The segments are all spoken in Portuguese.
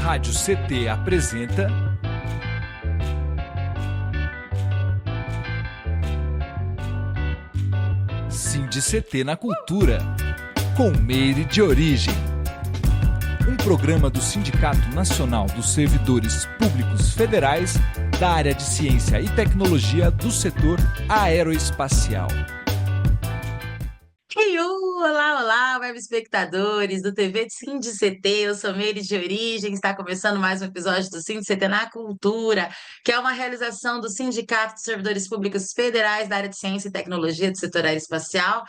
Rádio CT apresenta SINDI-CT na Cultura, com Meire de Origem. Um programa do Sindicato Nacional dos Servidores Públicos Federais da área de Ciência e Tecnologia do setor aeroespacial. Olá, web espectadores do TV de SINDI-CT, eu sou Meire de Origem, está começando mais um episódio do SINDI-CT na Cultura, que é uma realização do Sindicato dos Servidores Públicos Federais da área de Ciência e Tecnologia do setor aeroespacial,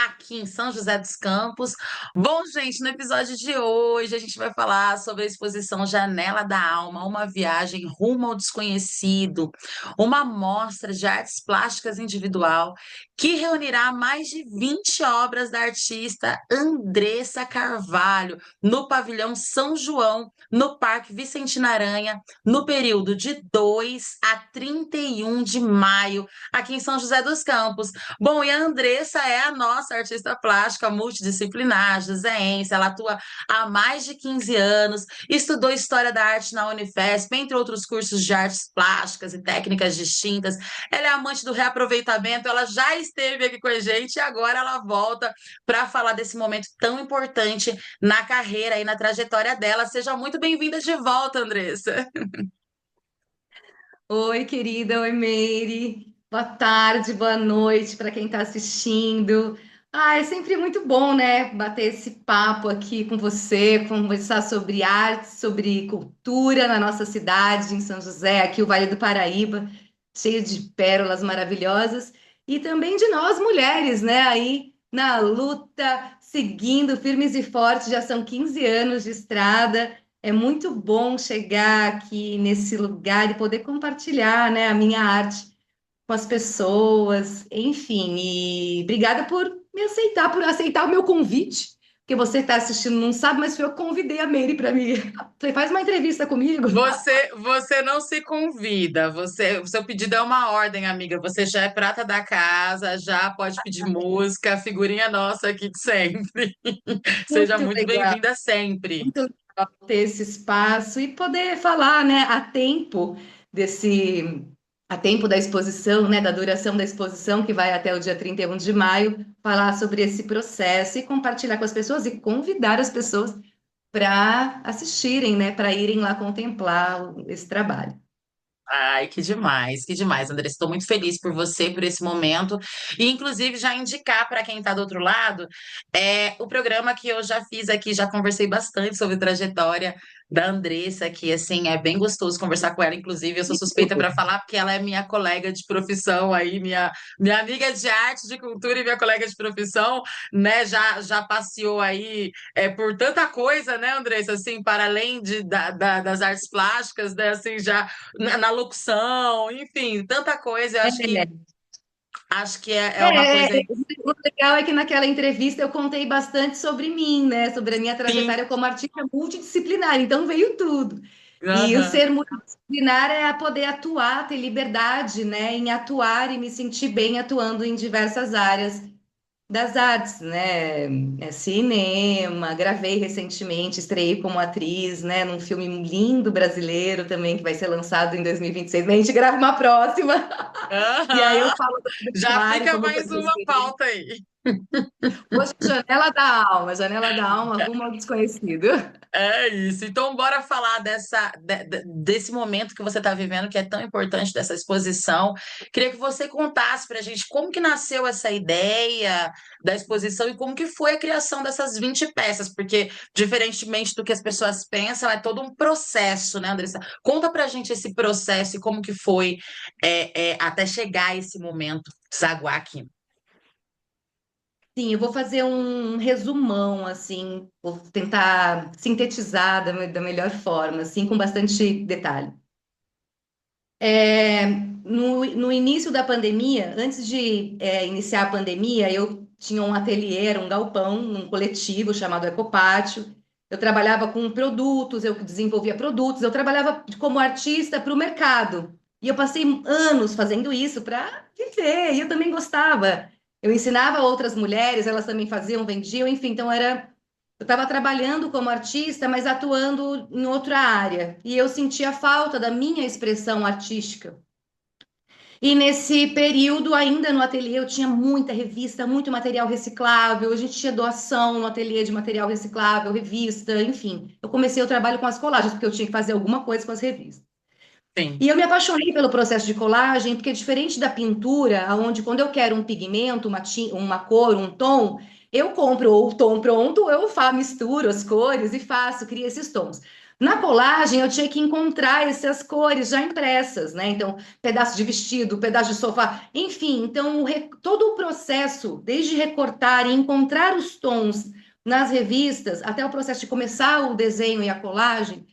aqui em São José dos Campos. Bom, gente, no episódio de hoje a gente vai falar sobre a exposição Janela da Alma, uma viagem rumo ao desconhecido, uma mostra de artes plásticas individual que reunirá mais de 20 obras da artista Andressa Carvalho no pavilhão São João, no Parque Vicentina Aranha, no período de 2 a 31 de maio, aqui em São José dos Campos. Bom, e a Andressa é a nossa artista plástica multidisciplinar, joseense, ela atua há mais de 15 anos, estudou História da Arte na Unifesp, entre outros cursos de artes plásticas e técnicas distintas. Ela é amante do reaproveitamento, ela já esteve aqui com a gente e agora ela volta para falar desse momento tão importante na carreira e na trajetória dela. Seja muito bem-vinda de volta, Andressa. Oi, querida, oi, Meire. Boa tarde, boa noite para quem está assistindo. É sempre muito bom, né, bater esse papo aqui com você, conversar sobre arte, sobre cultura na nossa cidade, em São José, aqui o Vale do Paraíba, cheio de pérolas maravilhosas, e também de nós, mulheres, né, aí na luta, seguindo firmes e fortes, já são 15 anos de estrada. É muito bom chegar aqui nesse lugar e poder compartilhar, né, a minha arte com as pessoas, enfim. E obrigada por aceitar o meu convite, porque você está assistindo, não sabe, mas foi eu que convidei a Meire para mim. Falei, faz uma entrevista comigo. Você não se convida, o seu pedido é uma ordem, amiga. Você já é prata da casa, já pode pedir música, figurinha nossa aqui de sempre. Seja Muito muito legal, bem-vinda sempre. muito legal ter esse espaço e poder falar, né, desse a tempo da exposição, né, da duração da exposição, que vai até o dia 31 de maio, falar sobre esse processo e compartilhar com as pessoas e convidar as pessoas para assistirem, né, para irem lá contemplar esse trabalho. Ai, que demais, Andressa. Estou muito feliz por você, por esse momento. E, inclusive, já indicar para quem está do outro lado o programa que eu já fiz aqui, já conversei bastante sobre trajetória da Andressa, que, assim, é bem gostoso conversar com ela. Inclusive, eu sou suspeita para falar, porque ela é minha colega de profissão aí, minha amiga de arte, de cultura e minha colega de profissão, né? Já passeou aí por tanta coisa, né, Andressa? Assim, para além das artes plásticas, né? Assim, já na locução, enfim, tanta coisa. Eu acho que é uma coisa O legal é que naquela entrevista eu contei bastante sobre mim, né? Sobre a minha assim. trajetória como artista multidisciplinar, então veio tudo. E o Aham. ser multidisciplinar é a poder atuar, ter liberdade, né? Em atuar e me sentir bem atuando em diversas áreas das artes, né? Cinema, gravei recentemente, estreiei como atriz, né? Num filme lindo brasileiro também, que vai ser lançado em 2026. Mas a gente grava uma próxima. E aí eu Aham. falo do Já trabalho, fica como foi mais minha uma experiência. pauta aí. Hoje, Janela da Alma, rumo ao desconhecido. É isso. Então, bora falar desse momento que você está vivendo, que é tão importante, dessa exposição. Queria que você contasse para a gente como que nasceu essa ideia da exposição e como que foi a criação dessas 20 peças, porque, diferentemente do que as pessoas pensam, é todo um processo, né, Andressa? Conta para a gente esse processo e como que foi até chegar a esse momento, desaguar aqui. Sim, eu vou fazer um resumão, assim, vou tentar sintetizar da melhor forma, assim, com bastante detalhe. No início da pandemia, antes de iniciar a pandemia, eu tinha um ateliê, era um galpão, um coletivo chamado Ecopátio. Eu trabalhava com produtos, eu desenvolvia produtos, eu trabalhava como artista para o mercado. E eu passei anos fazendo isso para viver, e eu também gostava. Eu ensinava outras mulheres, elas também faziam, vendiam, enfim, então Eu estava trabalhando como artista, mas atuando em outra área. E eu sentia falta da minha expressão artística. E nesse período, ainda no ateliê, eu tinha muita revista, muito material reciclável. A gente tinha doação no ateliê de material reciclável, revista, enfim. Eu comecei o trabalho com as colagens, porque eu tinha que fazer alguma coisa com as revistas. Sim. E eu me apaixonei pelo processo de colagem, porque diferente da pintura, onde quando eu quero um pigmento, uma cor, um tom, eu compro ou o tom pronto, ou eu misturo as cores e faço, crio esses tons. Na colagem, eu tinha que encontrar essas cores já impressas, né? Então, pedaço de vestido, pedaço de sofá, enfim. Então, todo o processo, desde recortar e encontrar os tons nas revistas, até o processo de começar o desenho e a colagem,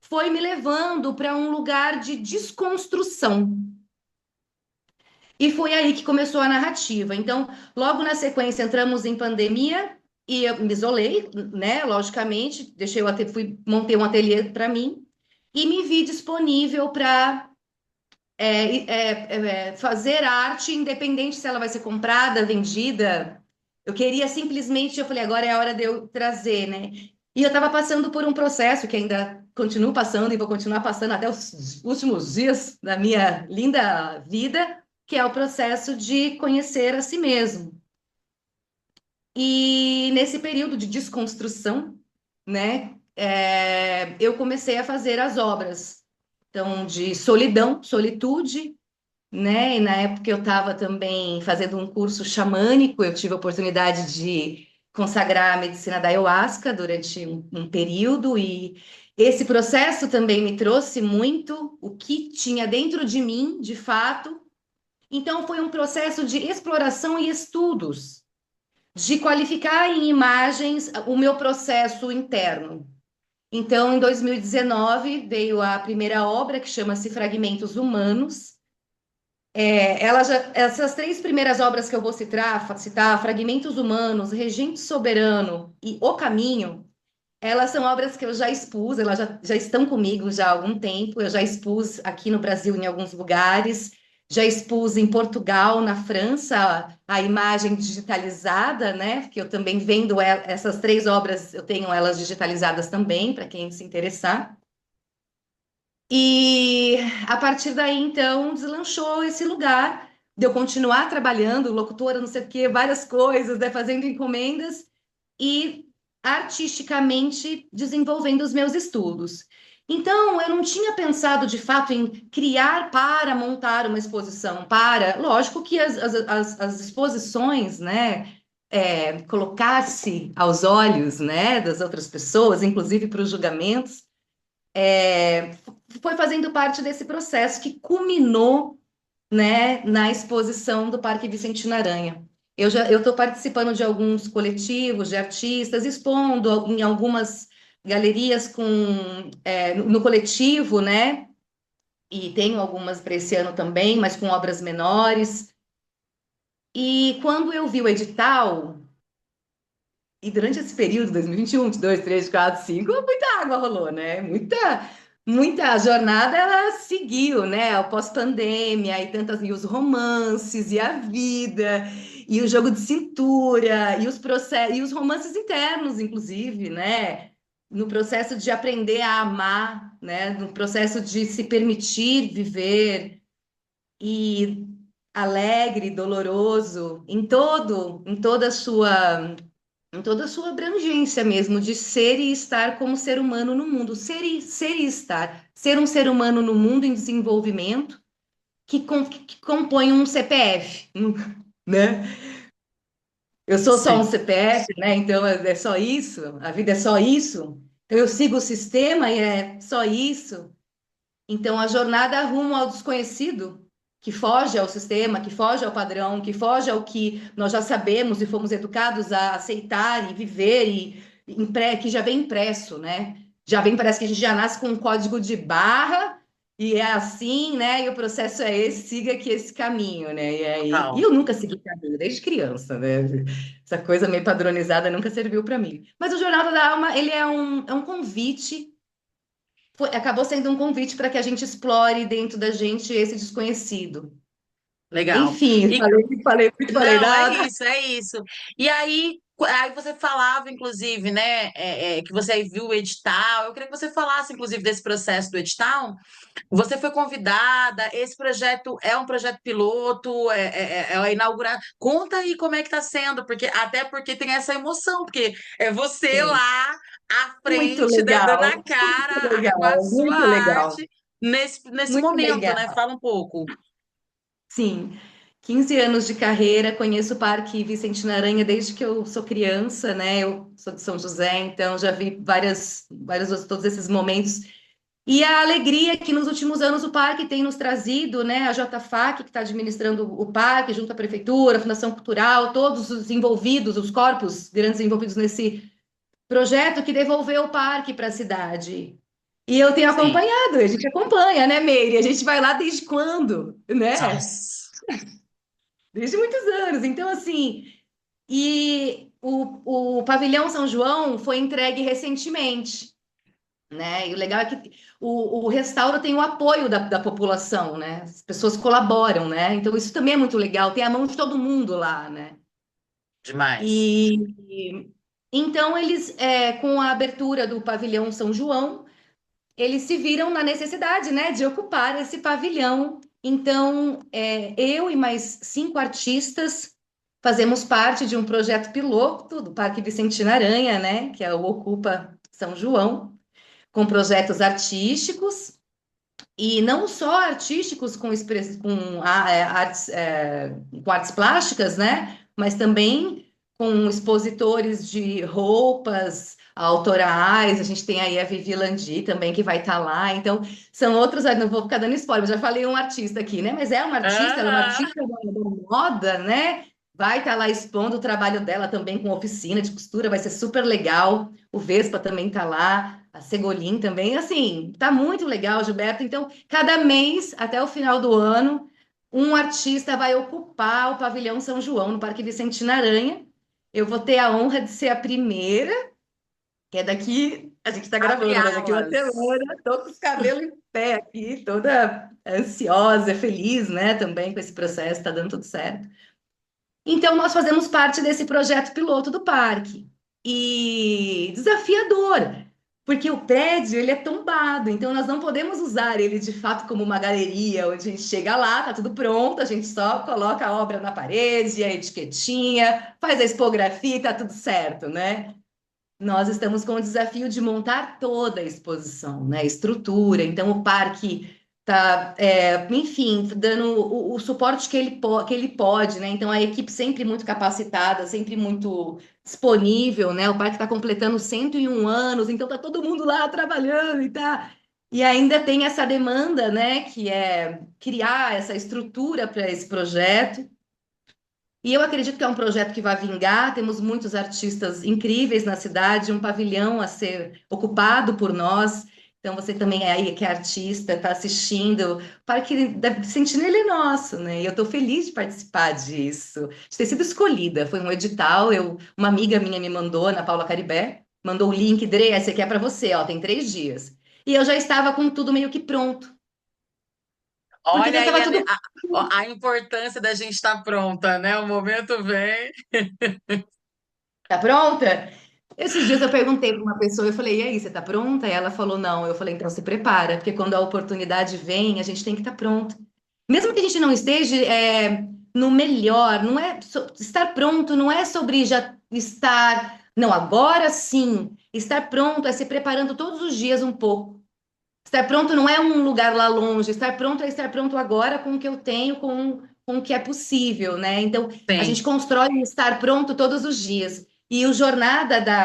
foi me levando para um lugar de desconstrução. E foi aí que começou a narrativa. Então, logo na sequência, entramos em pandemia e eu me isolei, né? Logicamente, montei um ateliê para mim e me vi disponível para fazer arte, independente se ela vai ser comprada, vendida. Eu queria simplesmente, eu falei, agora é a hora de eu trazer, né? E eu estava passando por um processo que ainda continuo passando e vou continuar passando até os últimos dias da minha linda vida, que é o processo de conhecer a si mesmo. E nesse período de desconstrução, né, eu comecei a fazer as obras, então, de solidão, solitude, né? E na época eu estava também fazendo um curso xamânico, eu tive a oportunidade de consagrar a medicina da ayahuasca durante um período, e esse processo também me trouxe muito o que tinha dentro de mim, de fato. Então, foi um processo de exploração e estudos, de qualificar em imagens o meu processo interno. Então, em 2019, veio a primeira obra, que chama-se Fragmentos Humanos. Essas três primeiras obras que eu vou citar, Fragmentos Humanos, Regente Soberano e O Caminho, elas são obras que eu já expus, elas já estão comigo já há algum tempo, eu já expus aqui no Brasil em alguns lugares, já expus em Portugal, na França, a imagem digitalizada, né? Que eu também vendo essas três obras, eu tenho elas digitalizadas também, para quem se interessar. E a partir daí, então, deslanchou esse lugar de eu continuar trabalhando, locutora, não sei o quê, várias coisas, né, fazendo encomendas e artisticamente desenvolvendo os meus estudos. Então, eu não tinha pensado de fato em criar para montar uma exposição, lógico que as exposições, né, colocar-se aos olhos, né, das outras pessoas, inclusive para os julgamentos, foi fazendo parte desse processo que culminou, né, na exposição do Parque Vicentino Aranha. Eu estou participando de alguns coletivos de artistas, expondo em algumas galerias no coletivo, né? E tenho algumas para esse ano também, mas com obras menores. E quando eu vi o edital, e durante esse período, 2021, 22, 23, 24, 25, muita água rolou, né? Muita jornada ela seguiu, né? O pós-pandemia e os romances e a vida e o jogo de cintura e os processos e os romances internos, inclusive, né? No processo de aprender a amar, né? No processo de se permitir viver e alegre, doloroso, em toda a sua abrangência mesmo, de ser e estar como ser humano no mundo, ser e estar, ser um ser humano no mundo em desenvolvimento que compõe um CPF, né? Eu sou só um Sim. CPF, né? Então é só isso, a vida é só isso. Então eu sigo o sistema e é só isso. Então a jornada rumo ao desconhecido, que foge ao sistema, que foge ao padrão, que foge ao que nós já sabemos e fomos educados a aceitar e viver que já vem impresso, né? Já vem, parece que a gente já nasce com um código de barra e é assim, né? E o processo é esse, siga aqui esse caminho, né? E Total. eu nunca segui caminho desde criança, né? Essa coisa meio padronizada nunca serviu para mim. Mas o Jornada da Alma, ele é um convite, acabou sendo um convite para que a gente explore dentro da gente esse desconhecido. Legal. Enfim, E falei muito, falei não, é nada. isso, é isso. E aí, Aí você falava, inclusive, né, que você aí viu o edital. Eu queria que você falasse, inclusive, desse processo do edital. Você foi convidada, esse projeto é um projeto piloto, é a inaugurar. Conta aí como é que está sendo, porque até porque tem essa emoção, porque é você Sim, lá à muito frente, dando a legal, muito cara com a legal, sua muito legal, arte nesse muito momento, né? legal. Fala um pouco. Sim, 15 anos de carreira, conheço o Parque Vicente Aranha desde que eu sou criança, né? Eu sou de São José, então já vi todos esses momentos. E a alegria que nos últimos anos o parque tem nos trazido, né? A JFAC, que está administrando o parque, junto à Prefeitura, a Fundação Cultural, todos os envolvidos, os corpos grandes envolvidos nesse projeto que devolveu o parque para a cidade. E eu tenho Sim. acompanhado, a gente acompanha, né, Meire? A gente vai lá desde quando, né? Nossa. Desde muitos anos. Então, assim, e o Pavilhão São João foi entregue recentemente, né? E o legal é que o restauro tem o apoio da população, né? As pessoas colaboram, né? Então, isso também é muito legal, tem a mão de todo mundo lá, né? Demais. E então eles, com a abertura do Pavilhão São João, eles se viram na necessidade, né, de ocupar esse pavilhão. Então, eu e mais 5 artistas fazemos parte de um projeto piloto do Parque Vicentina Aranha, né, que é o Ocupa São João, com projetos artísticos, e não só artísticos com artes plásticas, né, mas também com expositores de roupas autorais. A gente tem aí a Vivi Landi também que vai estar lá. Então, são outros, não vou ficar dando spoiler, já falei um artista aqui, né? Mas é uma artista, ela é uma Aham. artista da moda, né? Vai estar lá expondo o trabalho dela também com oficina de costura, vai ser super legal. O Vespa também está lá, a Segolin também. Assim, tá muito legal, Gilberto. Então, cada mês, até o final do ano, um artista vai ocupar o Pavilhão São João, no Parque Vicentina Aranha. Eu vou ter a honra de ser a primeira, que é daqui, a gente está Abre gravando, né? Daqui uma alas. semana, tô com os cabelos em pé aqui, toda ansiosa, feliz, né? Também com esse processo, tá dando tudo certo. Então, nós fazemos parte desse projeto piloto do parque. E desafiador, porque o prédio ele é tombado, então nós não podemos usar ele de fato como uma galeria, onde a gente chega lá, tá tudo pronto, a gente só coloca a obra na parede, a etiquetinha, faz a expografia e tá tudo certo, né? Nós estamos com o desafio de montar toda a exposição, né? Estrutura. Então, o parque está, enfim, dando o suporte que ele pode, né? Então, a equipe sempre muito capacitada, sempre muito disponível, né? O parque está completando 101 anos, então está todo mundo lá trabalhando e tá. E ainda tem essa demanda, né? Que é criar essa estrutura para esse projeto. E eu acredito que é um projeto que vai vingar. Temos muitos artistas incríveis na cidade, um pavilhão a ser ocupado por nós. Então, você também é aí que é artista, está assistindo. O Parque da Sentinela é nosso, né? E eu estou feliz de participar disso, de ter sido escolhida. Foi um edital, uma amiga minha me mandou, Ana Paula Caribé, mandou o link, Dre, esse aqui é para você, ó, tem 3 dias. E eu já estava com tudo meio que pronto, porque Olha já aí estava tudo. a importância da gente estar pronta, né? O momento vem. Tá pronta? Esses dias eu perguntei para uma pessoa, eu falei, e aí, você tá pronta? E ela falou, não. Eu falei, então se prepara, porque quando a oportunidade vem, a gente tem que estar pronto. Mesmo que a gente não esteja no melhor, não é estar pronto, não é sobre já estar. Não, agora sim. Estar pronto é se preparando todos os dias um pouco. Estar pronto não é um lugar lá longe, estar pronto é estar pronto agora com o que eu tenho, com o que é possível, né? Então, a Sim, gente constrói um estar pronto todos os dias. E o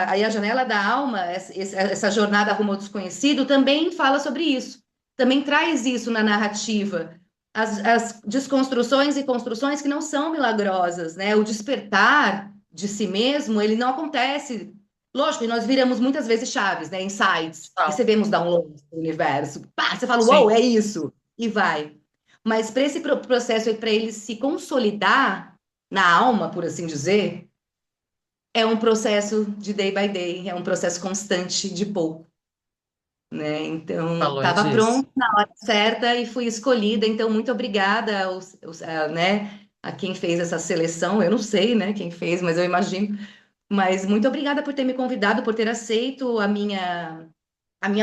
aí a Janela da Alma, essa jornada rumo ao desconhecido, também fala sobre isso. Também traz isso na narrativa. As desconstruções e construções que não são milagrosas, né? O despertar de si mesmo, ele não acontece. Lógico, e nós viramos muitas vezes chaves, né? Insights, total. recebemos downloads do universo. Pá, você fala, uou, Sim. é isso, e vai. Mas para esse processo e para ele se consolidar na alma, por assim dizer, é um processo de day by day, é um processo constante de pouco, né? Então, Falou estava disso. pronto na hora certa e fui escolhida. Então, muito obrigada né, a quem fez essa seleção. Eu não sei, né, quem fez, mas eu imagino. Mas muito obrigada por ter me convidado, por ter aceito a minha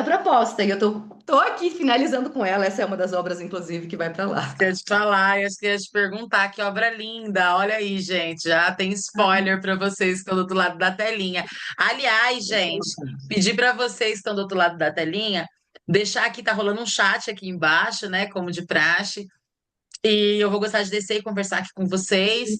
proposta. E eu tô aqui finalizando com ela. Essa é uma das obras, inclusive, que vai para lá. Queria te falar, eu acho que ia te perguntar, que obra linda. Olha aí, gente, já tem spoiler para vocês que estão do outro lado da telinha. Aliás, gente, pedir para vocês que estão do outro lado da telinha, deixar aqui, tá rolando um chat aqui embaixo, né, como de praxe. E eu vou gostar de descer e conversar aqui com vocês.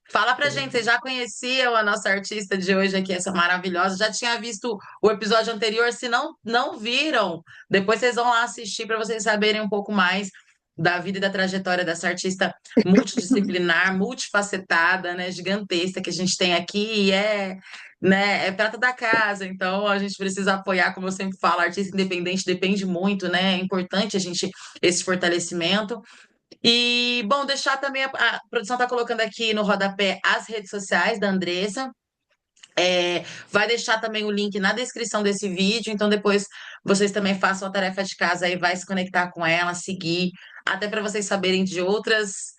Fala pra gente, vocês já conheciam a nossa artista de hoje aqui, essa maravilhosa? Já tinha visto o episódio anterior? Se não viram, depois vocês vão lá assistir para vocês saberem um pouco mais da vida e da trajetória dessa artista multidisciplinar, multifacetada, né, gigantesca que a gente tem aqui e né, é prata da casa, então a gente precisa apoiar, como eu sempre falo, artista independente depende muito, né? É importante a gente esse fortalecimento. E, bom, deixar também, a produção está colocando aqui no rodapé as redes sociais da Andressa. Vai deixar também o link na descrição desse vídeo, então depois vocês também façam a tarefa de casa aí, vai se conectar com ela, seguir, até para vocês saberem de outras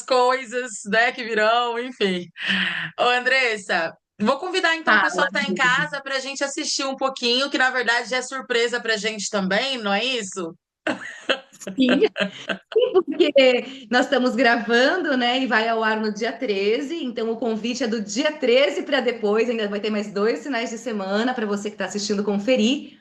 coisas, né, que virão, enfim. Ô, Andressa, vou convidar então o pessoal Fala. que está em casa para a gente assistir um pouquinho, que na verdade é surpresa para a gente também, não é isso? Sim, sim, porque nós estamos gravando, né? E vai ao ar no dia 13. Então, o convite é do dia 13 para depois. Ainda vai ter mais 2 finais de semana para você que está assistindo conferir.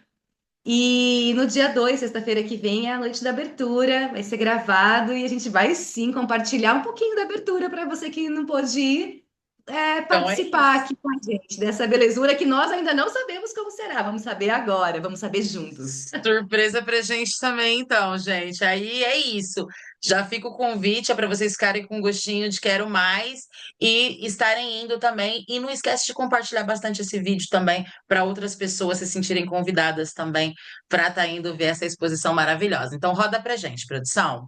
E no dia 2, sexta-feira que vem, é a noite da abertura. Vai ser gravado e a gente vai sim compartilhar um pouquinho da abertura para você que não pôde ir, Então é participar aqui com a gente dessa belezura que nós ainda não sabemos como será. Vamos saber agora, vamos saber juntos. surpresa pra gente também, então, gente. Aí é isso. Já fica o convite, é para vocês ficarem com gostinho de quero mais e estarem indo também. E não esquece de compartilhar bastante esse vídeo também para outras pessoas se sentirem convidadas também para estar indo ver essa exposição maravilhosa. Então, roda pra gente, produção.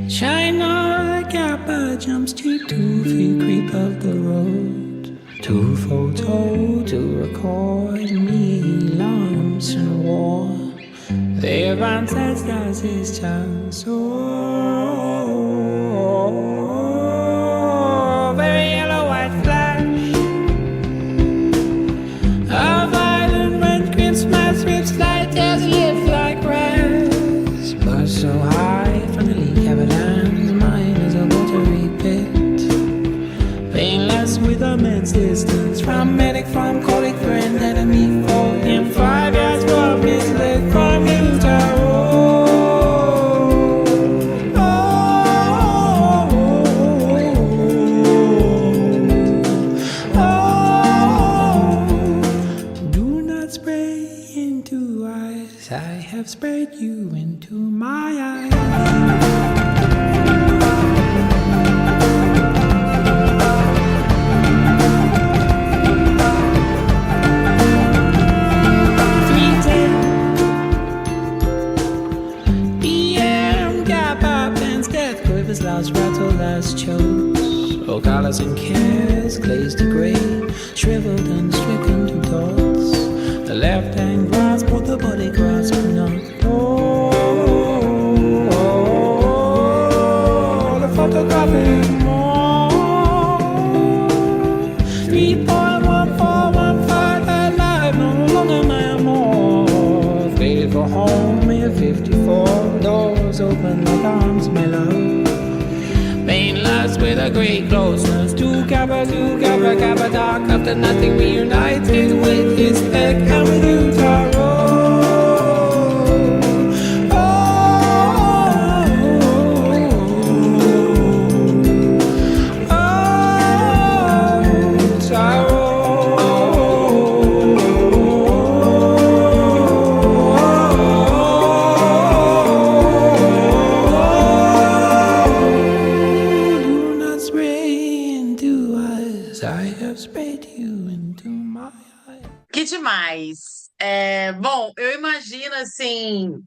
China Kappa jumps to 2 feet creep up the road. To photo to record me lumps in war. Their ancestors is chance. Oh, very yellow white flash. A violent red Christmas whips light as live like grass. But so high from the leak avalanche, mine is a watery pit. Painless with immense distance from medic, from colleague, friend, enemy, foe. In 5 years from misled from Utah. Do not spray into eyes. I have sprayed you into my eyes. Lost rattle, last chokes. Oh, collars and cares, glazed to grey, shriveled and stricken to dots. The left hand grasp, but the body grasp not. The photographic more. 3.1415 alive, no longer my more. Faded for home, me 54. Doors open like arms, my love. Painless with a great closeness. Two Kappa, dark. After nothing reunited with his peck and with Utah Road. Utah Road. Que demais! Bom, eu imagino assim,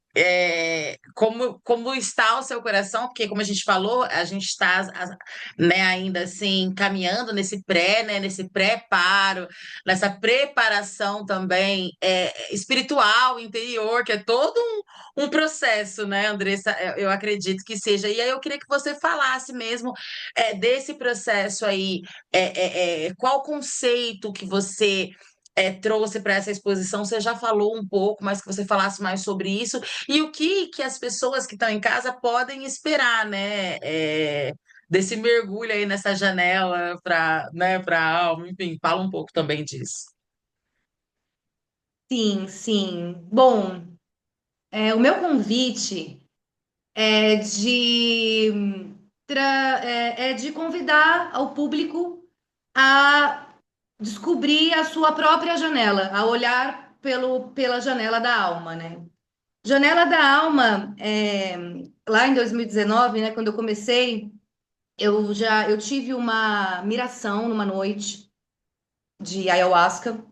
como está o seu coração, porque como a gente falou, a gente está, né, ainda assim caminhando nesse pré, né, nesse preparo, nessa preparação também espiritual, interior, que é todo um processo, né, Andressa? Eu acredito que seja. E aí eu queria que você falasse mesmo desse processo aí, qual conceito que você trouxe para essa exposição. Você já falou um pouco, mas que você falasse mais sobre isso e o que as pessoas que estão em casa podem esperar, né? Desse mergulho aí nessa janela para, né, para a alma. Enfim, fala um pouco também disso. Sim, sim. Bom, o meu convite é de convidar ao público a descobrir a sua própria janela, a olhar pela janela da alma, né? Janela da Alma, lá em 2019, né, quando eu comecei, eu tive uma miração numa noite de ayahuasca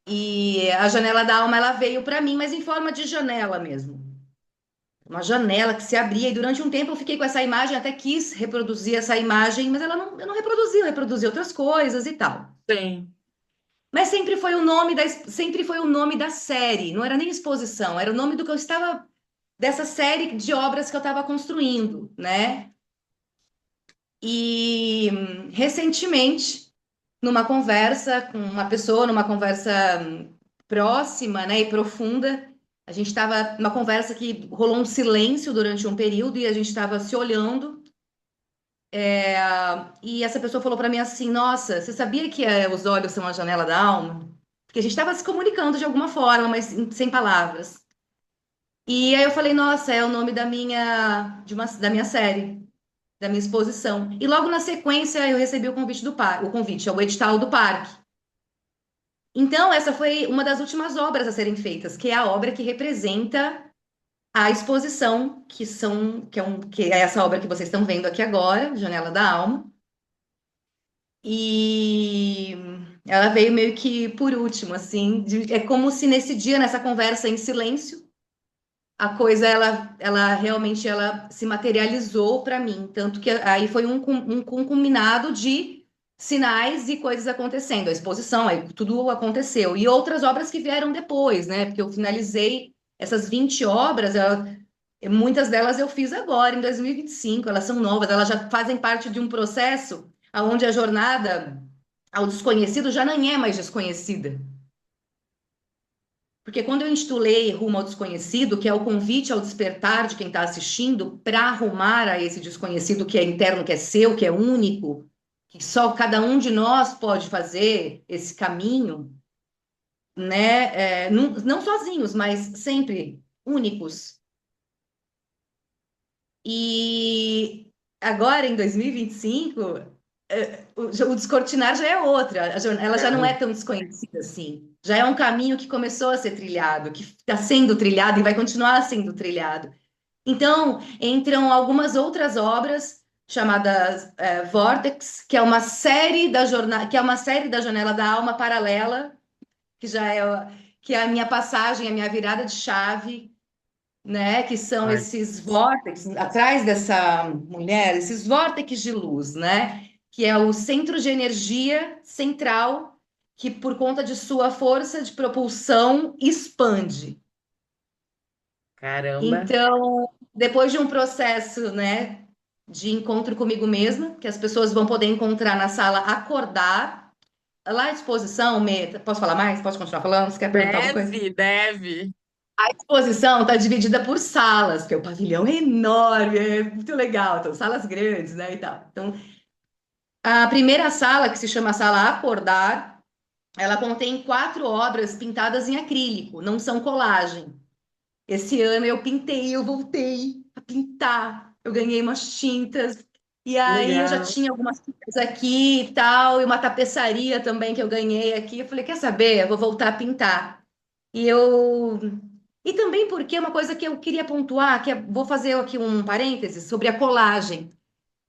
e a Janela da Alma ela veio para mim, mas em forma de janela mesmo. Uma janela que se abria e durante um tempo eu fiquei com essa imagem, até quis reproduzir essa imagem, mas eu não reproduzi, eu reproduzi outras coisas e tal. Sim. Mas sempre foi o nome da série, não era nem exposição, era o nome do que eu estava dessa série de obras que eu estava construindo, né? E recentemente, numa conversa com uma pessoa, numa conversa próxima, né, e profunda, a gente estava numa conversa que rolou um silêncio durante um período e a gente estava se olhando. E essa pessoa falou para mim assim: Nossa, você sabia que os olhos são a janela da alma? Porque a gente estava se comunicando de alguma forma, mas sem palavras. E aí eu falei: Nossa, é o nome da minha série, da minha exposição. E logo na sequência eu recebi o convite o convite, é o edital do parque. Então, essa foi uma das últimas obras a serem feitas, que é a obra que representa a exposição, que é essa obra que vocês estão vendo aqui agora, Janela da Alma. E ela veio meio que por último, assim, é como se nesse dia, nessa conversa em silêncio, a coisa ela realmente ela se materializou para mim, tanto que aí foi um combinado de sinais e coisas acontecendo, a exposição, aí tudo aconteceu e outras obras que vieram depois, né? Porque eu finalizei essas 20 obras, muitas delas eu fiz agora em 2025, elas são novas, elas já fazem parte de um processo onde a jornada ao desconhecido já nem é mais desconhecida. Porque quando eu intitulei Rumo ao Desconhecido, que é o convite ao despertar de quem está assistindo para arrumar a esse desconhecido que é interno, que é seu, que é único, que só cada um de nós pode fazer esse caminho, né? Não sozinhos, mas sempre únicos. E agora, em 2025, o descortinar já é outra, ela já não é tão desconhecida assim. Já é um caminho que começou a ser trilhado, que está sendo trilhado e vai continuar sendo trilhado. Então, entram algumas outras obras chamadas Vortex, que é uma série que é uma série da Janela da Alma paralela, que é a minha passagem, a minha virada de chave, né? Que são Ai, esses vórtices atrás dessa mulher, esses vórtices de luz, né? Que é o centro de energia central que, por conta de sua força de propulsão, expande. caramba. Então, depois de um processo, né, de encontro comigo mesma, que as pessoas vão poder encontrar na sala Acordar, lá à disposição, posso falar mais? Posso continuar falando? Você quer perguntar alguma coisa? Deve, deve. A exposição está dividida por salas, porque o pavilhão é enorme, é muito legal, então salas grandes, né, e tal. Então, a primeira sala, que se chama Sala Acordar, ela contém 4 obras pintadas em acrílico, não são colagem. Esse ano eu voltei a pintar, eu ganhei umas tintas, e aí eu já Legal. tinha algumas tintas aqui e tal, e uma tapeçaria também que eu ganhei aqui. Eu falei, quer saber? Eu vou voltar a pintar. E eu E também porque é uma coisa que eu queria pontuar, vou fazer aqui um parênteses sobre a colagem.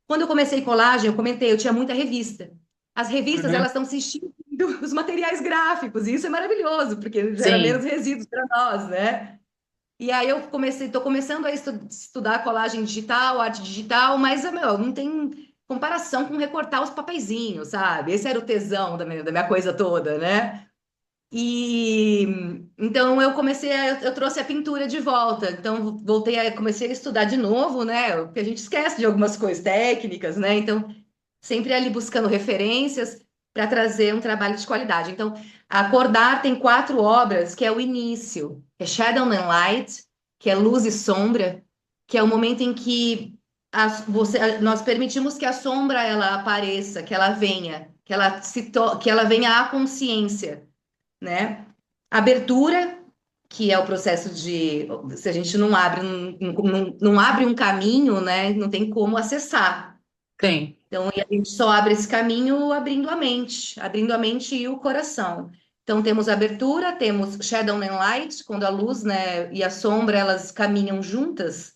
Quando eu comecei colagem, eu comentei, eu tinha muita revista. As revistas, Uhum. elas estão se extinguindo. dos materiais gráficos, e isso é maravilhoso, porque gera Sim. menos resíduos para nós, né? E aí estou começando a estudar colagem digital, arte digital, mas, meu, não tem comparação com recortar os papeizinhos, sabe? Esse era o tesão da minha coisa toda, né? E então eu trouxe a pintura de volta. Então comecei a estudar de novo, né? Porque a gente esquece de algumas coisas técnicas, né? Então sempre ali buscando referências para trazer um trabalho de qualidade. Então, Acordar tem 4 obras, que é o início, é Shadow and Light, que é luz e sombra, que é o momento em que nós permitimos que a sombra ela apareça, que ela venha, que ela venha à consciência, né? Abertura, que é o processo de, se a gente não abre, não abre um caminho, né? Não tem como acessar. Sim. Então, e a gente só abre esse caminho abrindo a mente e o coração. Então, temos abertura, temos shadow and light, quando a luz, né, e a sombra, elas caminham juntas,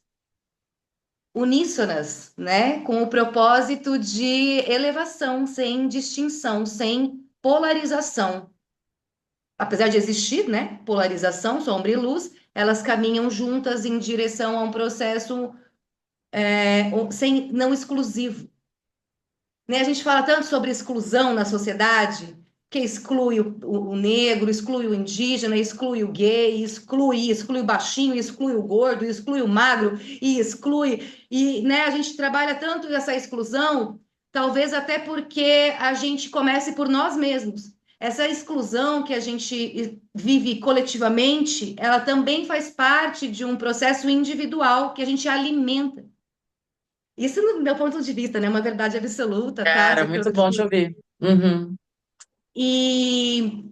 uníssonas, né, com o propósito de elevação, sem distinção, sem polarização. Apesar de existir, né, polarização, sombra e luz, elas caminham juntas em direção a um processo sem, não exclusivo. Né? A gente fala tanto sobre exclusão na sociedade, que exclui o negro, exclui o indígena, exclui o gay, exclui o baixinho, exclui o gordo, exclui o magro, e exclui. E né, a gente trabalha tanto essa exclusão, talvez até porque a gente comece por nós mesmos. Essa exclusão que a gente vive coletivamente, ela também faz parte de um processo individual que a gente alimenta. Isso, no meu ponto de vista, né? Uma verdade absoluta, tá? Cara, De que muito bom te ouvir. Uhum. E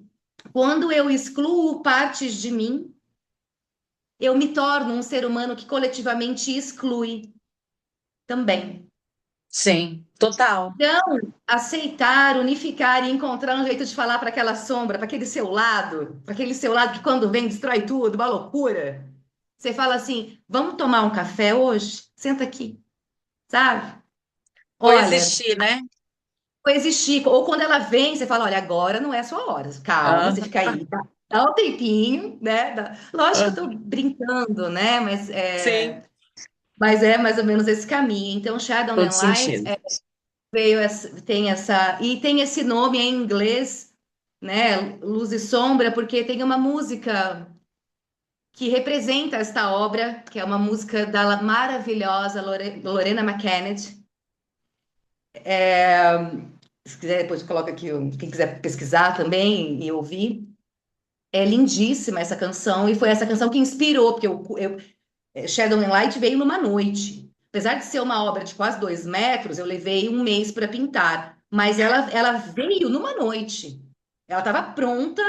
quando eu excluo partes de mim, eu me torno um ser humano que coletivamente exclui também. Sim, total. Então, aceitar, unificar e encontrar um jeito de falar para aquela sombra, para aquele seu lado que quando vem destrói tudo, uma loucura. Você fala assim: vamos tomar um café hoje? Senta aqui, sabe? Olha, Coexistir, né? coexistir. Ou quando ela vem, você fala: olha, agora não é a sua hora. Calma, você Aham, fica aí, dá um tempinho, né? Lógico que eu tô aham. brincando, né? Sim, Mas é mais ou menos esse caminho. Então, Shadow todo and Light sentido. tem essa. E tem esse nome em inglês, né? Luz e Sombra, porque tem uma música que representa esta obra, que é uma música da maravilhosa Lorena McKennitt. Se quiser, depois coloca aqui, quem quiser pesquisar também e ouvir. É lindíssima essa canção, e foi essa canção que inspirou, porque Shadow and Light veio numa noite. Apesar de ser uma obra de quase 2 metros, eu levei um mês para pintar, mas ela veio numa noite. Ela estava pronta,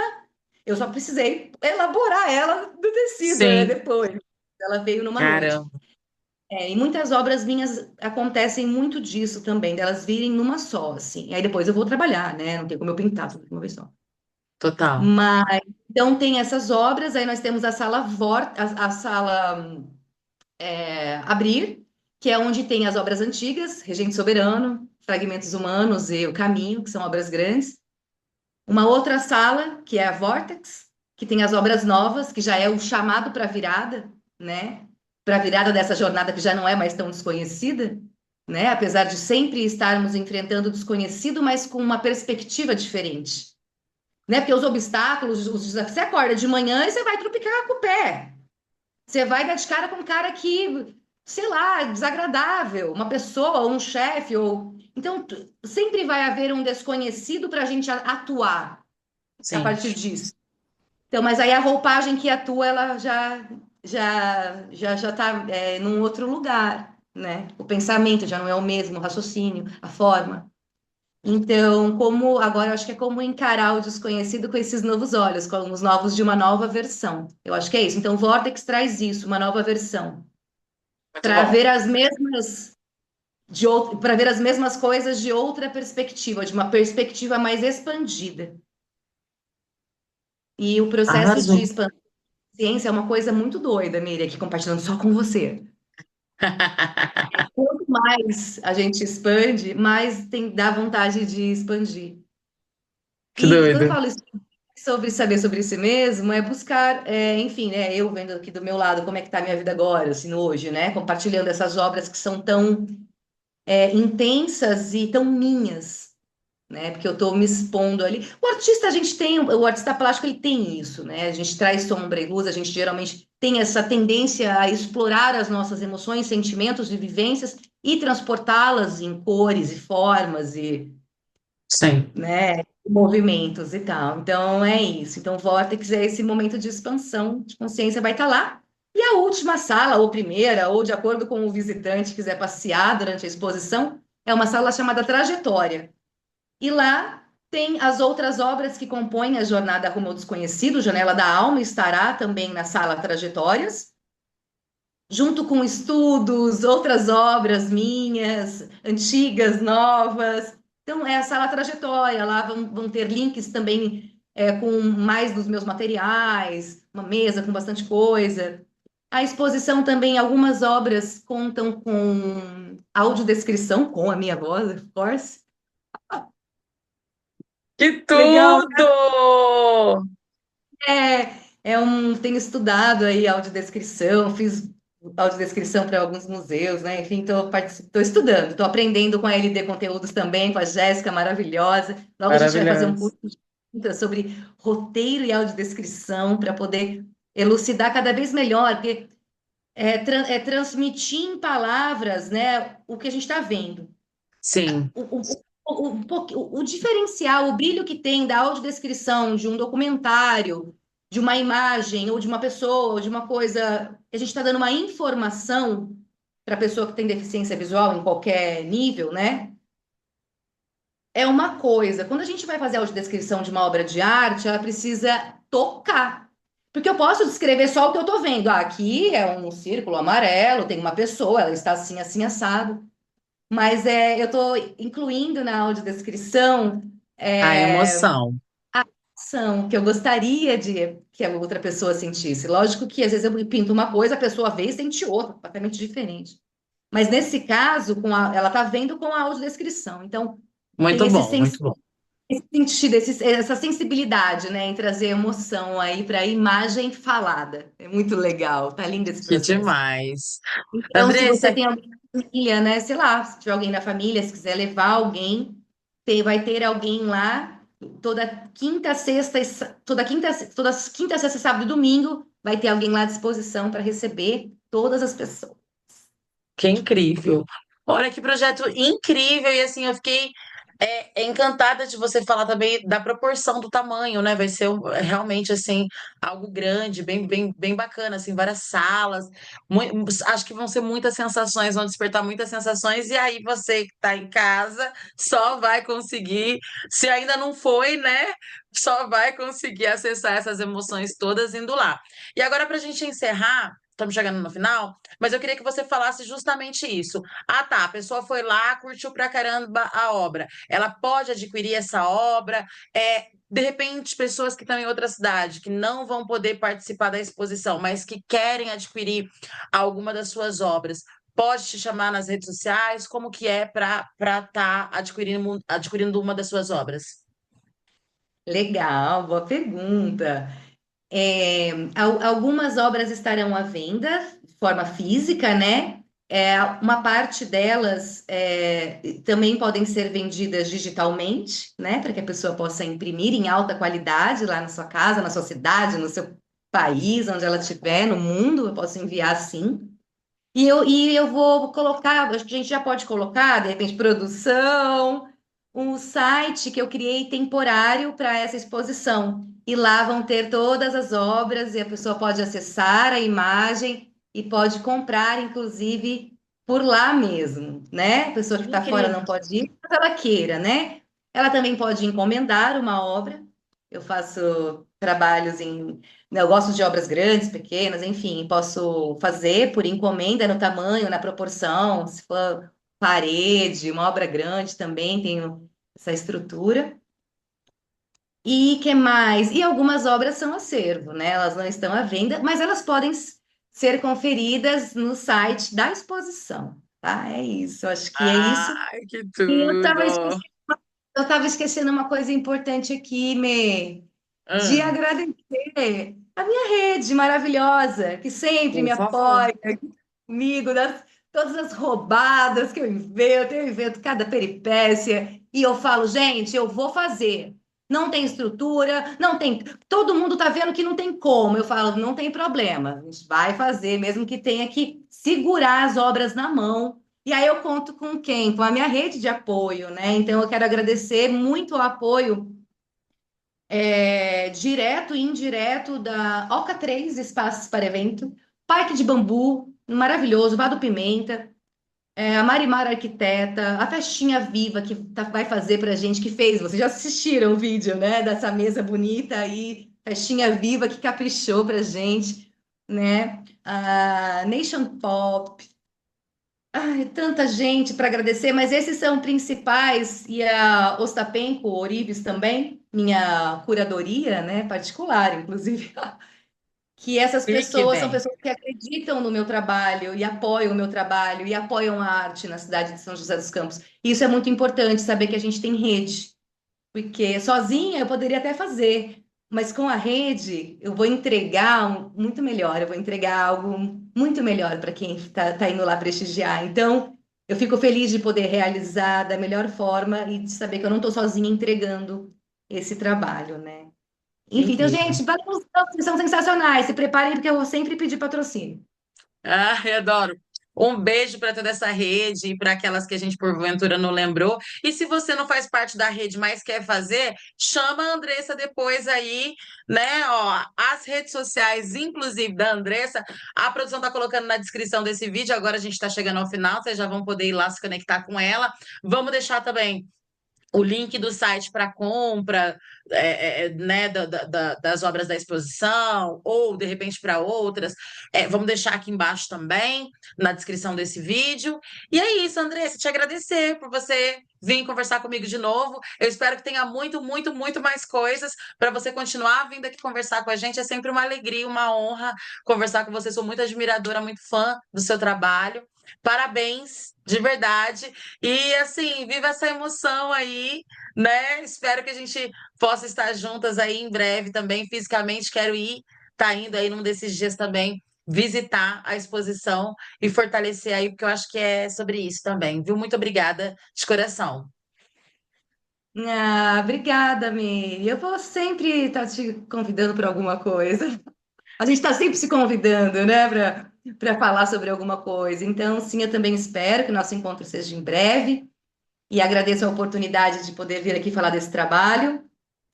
eu só precisei elaborar ela no tecido, né, Sim, depois. Ela veio numa noite. caramba, E muitas obras minhas acontecem muito disso também, delas virem numa só, assim. E aí depois eu vou trabalhar, né? Não tem como eu pintar tudo de uma vez só. total. Mas então tem essas obras, aí nós temos a sala a sala Abrir, que é onde tem as obras antigas, Regente Soberano, Fragmentos Humanos e O Caminho, que são obras grandes. Uma outra sala, que é a Vortex, que tem as obras novas, que já é o chamado para a virada, né? Para a virada dessa jornada que já não é mais tão desconhecida, né? Apesar de sempre estarmos enfrentando o desconhecido, mas com uma perspectiva diferente, né? Porque os obstáculos, os desafios, você acorda de manhã e você vai tropicar com o pé. Você vai dar de cara com um cara que, sei lá, desagradável, uma pessoa, ou um chefe, ou. Então, sempre vai haver um desconhecido para a gente atuar a Sim, partir disso. Então, mas aí a roupagem que atua, ela já está num outro lugar, né? O pensamento já não é o mesmo, o raciocínio, a forma. Então, como agora eu acho que é como encarar o desconhecido com esses novos olhos, com os novos de uma nova versão. Eu acho que é isso. Então, o Vortex traz isso, uma nova versão, muito para bom. ver as mesmas para ver as mesmas coisas de outra perspectiva, de uma perspectiva mais expandida. E o processo de Arrasou. expansão da ciência é uma coisa muito doida, Miriam, aqui compartilhando só com você. Quanto mais a gente expande, mais dá vontade de expandir. Que E quando eu doido. falo isso sobre saber sobre si mesmo, é buscar, enfim, né, eu vendo aqui do meu lado como é que tá a minha vida agora, assim, hoje, né, compartilhando essas obras que são tão intensas e tão minhas, né, porque eu estou me expondo ali. O artista, o artista plástico, ele tem isso, né, a gente traz sombra e luz, a gente geralmente tem essa tendência a explorar as nossas emoções, sentimentos e vivências e transportá-las em cores e formas e Sim. né, movimentos e tal. Então é isso. Então, o Vortex é esse momento de expansão de consciência, vai estar lá. E a última sala, ou primeira, ou de acordo com o visitante quiser passear durante a exposição, é uma sala chamada Trajetória. E lá tem as outras obras que compõem a Jornada Rumo ao Desconhecido, Janela da Alma estará também na sala Trajetórias, junto com estudos, outras obras minhas, antigas, novas. Então, é a sala trajetória, lá vão ter links também com mais dos meus materiais, uma mesa com bastante coisa. A exposição também, algumas obras contam com audiodescrição, com a minha voz, of course. Que Legal, tudo! tenho estudado aí audiodescrição, fiz audiodescrição para alguns museus, né? Enfim, estou estudando, estou aprendendo com a LD Conteúdos também, com a Jéssica maravilhosa. Logo a gente vai fazer um Maravilhoso. curso sobre roteiro e audiodescrição para poder elucidar cada vez melhor, porque transmitir em palavras, né, o que a gente está vendo. Sim. O diferencial, o brilho que tem da audiodescrição de um documentário, de uma imagem, ou de uma pessoa, ou de uma coisa, que a gente está dando uma informação para a pessoa que tem deficiência visual em qualquer nível, né? É uma coisa. Quando a gente vai fazer a audiodescrição de uma obra de arte, ela precisa tocar. Porque eu posso descrever só o que eu estou vendo. Ah, aqui é um círculo amarelo, tem uma pessoa, ela está assim, assim, assado. Mas eu estou incluindo na audiodescrição A emoção. ação que eu gostaria de que a outra pessoa sentisse. Lógico que às vezes eu pinto uma coisa, a pessoa vê e sente outra, completamente diferente. Mas nesse caso, ela está vendo com a audiodescrição. Então, tem Muito bom, muito bom. esse sentido, essa sensibilidade, né, em trazer emoção aí para a imagem falada. É muito legal, tá lindo esse Que processo. demais. Então, se você Andressa, tem alguém na família, né? Sei lá, se tiver alguém na família, se quiser levar alguém, vai ter alguém lá toda quinta, sexta, toda quinta, sexta, sábado e domingo, vai ter alguém lá à disposição para receber todas as pessoas. que incrível. Olha que projeto incrível. E assim, eu fiquei encantada de você falar também da proporção do tamanho, né? Vai ser realmente assim algo grande, bem bacana, assim, várias salas. Acho que vão ser muitas sensações, vão despertar muitas sensações, e aí você que está em casa só vai conseguir, se ainda não foi, né? Só vai conseguir acessar essas emoções todas indo lá. E agora, para a gente encerrar. Estamos chegando no final, mas eu queria que você falasse justamente isso. Ah, tá, a pessoa foi lá, curtiu pra caramba a obra. Ela pode adquirir essa obra. De repente, pessoas que estão em outra cidade, que não vão poder participar da exposição, mas que querem adquirir alguma das suas obras, pode te chamar nas redes sociais? Como que é para estar adquirindo uma das suas obras? Legal, boa pergunta. Algumas obras estarão à venda de forma física, né? Uma parte delas também podem ser vendidas digitalmente, né? Para que a pessoa possa imprimir em alta qualidade lá na sua casa, na sua cidade, no seu país, onde ela estiver, no mundo, eu posso enviar sim. E eu vou colocar, acho que a gente já pode colocar, de repente, produção, um site que eu criei temporário para essa exposição. E lá vão ter todas as obras e a pessoa pode acessar a imagem e pode comprar, inclusive, por lá mesmo, né? A pessoa que está fora não Incrível. pode ir, mas ela queira, né? Ela também pode encomendar uma obra. Eu faço trabalhos né, eu gosto de obras grandes, pequenas, enfim, posso fazer por encomenda no tamanho, na proporção, se for parede, uma obra grande também tenho essa estrutura. E que mais? E algumas obras são acervo, né? Elas não estão à venda, mas elas podem ser conferidas no site da exposição, tá? É isso, acho que é isso. Ai, que E eu estava tudo! Eu estava esquecendo uma coisa importante aqui, Mê, de Ah, agradecer a minha rede maravilhosa, que sempre por me favor. apoia comigo, todas as roubadas que eu invento cada peripécia, e eu falo, gente, eu vou fazer. Não tem estrutura, não tem. Todo mundo está vendo que não tem como. Eu falo, não tem problema, a gente vai fazer, mesmo que tenha que segurar as obras na mão. E aí eu conto com quem? Com a minha rede de apoio, né? Então eu quero agradecer muito o apoio direto e indireto da Oca 3 Espaços para Evento, Parque de Bambu, maravilhoso, Vado Pimenta, a Marimar Arquiteta, a Festinha Viva que vai fazer para a gente, que fez, vocês já assistiram o vídeo, né, dessa mesa bonita aí, Festinha Viva que caprichou para a gente, né, a Nation Pop, ai, tanta gente para agradecer, mas esses são principais, e a Ostapenko Orives também, minha curadoria, né, particular, inclusive, que essas Fique pessoas são bem. pessoas que acreditam no meu trabalho e apoiam o meu trabalho e apoiam a arte na cidade de São José dos Campos. Isso é muito importante, saber que a gente tem rede, porque sozinha eu poderia até fazer, mas com a rede eu vou entregar muito melhor, eu vou entregar algo muito melhor para quem está indo lá prestigiar. Então, eu fico feliz de poder realizar da melhor forma e de saber que eu não estou sozinha entregando esse trabalho, né? Enfim, então, Incrível. gente, valeu, vocês são sensacionais. Se preparem, porque eu vou sempre pedir patrocínio. Ah, eu adoro. Um beijo para toda essa rede e para aquelas que a gente porventura não lembrou. E se você não faz parte da rede, mas quer fazer, chama a Andressa depois aí, né? Ó, as redes sociais, inclusive da Andressa, a produção tá colocando na descrição desse vídeo. Agora a gente está chegando ao final, vocês já vão poder ir lá se conectar com ela. Vamos deixar também o link do site para compra, né, das obras da exposição, ou de repente para outras. Vamos deixar aqui embaixo também, na descrição desse vídeo. E é isso, Andressa, te agradecer por você vir conversar comigo de novo. Eu espero que tenha muito, muito, muito mais coisas para você continuar vindo aqui conversar com a gente. É sempre uma alegria, uma honra conversar com você. Sou muito admiradora, muito fã do seu trabalho. Parabéns, de verdade. E assim, viva essa emoção aí, né? Espero que a gente possa estar juntas aí em breve também, fisicamente. Quero ir, tá indo aí num desses dias também visitar a exposição e fortalecer aí, porque eu acho que é sobre isso também, viu? Muito obrigada de coração. Ah, obrigada, Mi. Eu vou sempre estar te convidando para alguma coisa. A gente está sempre se convidando, né, para falar sobre alguma coisa. Então, sim, eu também espero que o nosso encontro seja em breve e agradeço a oportunidade de poder vir aqui falar desse trabalho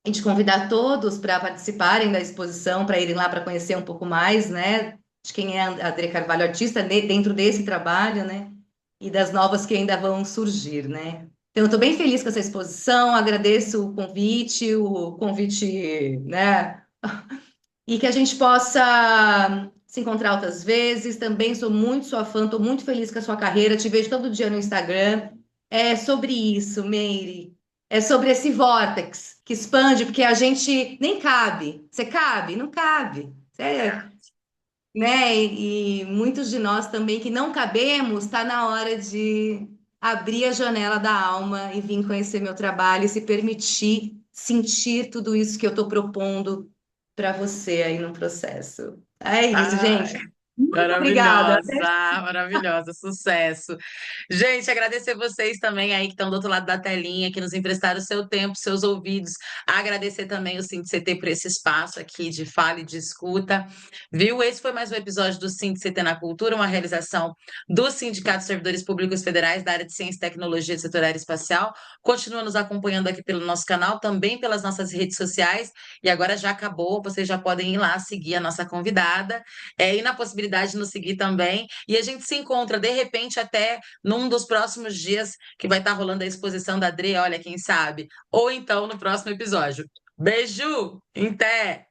e de convidar todos para participarem da exposição, para irem lá para conhecer um pouco mais, né, de quem é a André Carvalho, artista dentro desse trabalho, né, e das novas que ainda vão surgir, né. Então, eu estou bem feliz com essa exposição, agradeço o convite, né, e que a gente possa se encontrar outras vezes. Também sou muito sua fã, estou muito feliz com a sua carreira, te vejo todo dia no Instagram. É sobre isso, Meire. É sobre esse vórtex que expande, porque a gente nem cabe. Você cabe? Não cabe. Sério, né? E muitos de nós também que não cabemos, está na hora de abrir a janela da alma e vir conhecer meu trabalho e se permitir sentir tudo isso que eu estou propondo para você aí no processo. É isso, gente. Muito obrigada. Maravilhosa, maravilhosa, sucesso. Gente, agradecer vocês também aí que estão do outro lado da telinha, que nos emprestaram seu tempo, seus ouvidos. Agradecer também o CT por esse espaço aqui de fala e de escuta. Viu? Esse foi mais um episódio do CT na Cultura, uma realização do Sindicato de Servidores Públicos Federais da área de Ciência e Tecnologia do Setor Aeroespacial. Continua nos acompanhando aqui pelo nosso canal, também pelas nossas redes sociais. E agora já acabou, vocês já podem ir lá seguir a nossa convidada e na possibilidade de nos seguir também. E a gente se encontra, de repente, até num dos próximos dias que vai estar rolando a exposição da Dre, olha, quem sabe? Ou então no próximo episódio. Beijo! Até!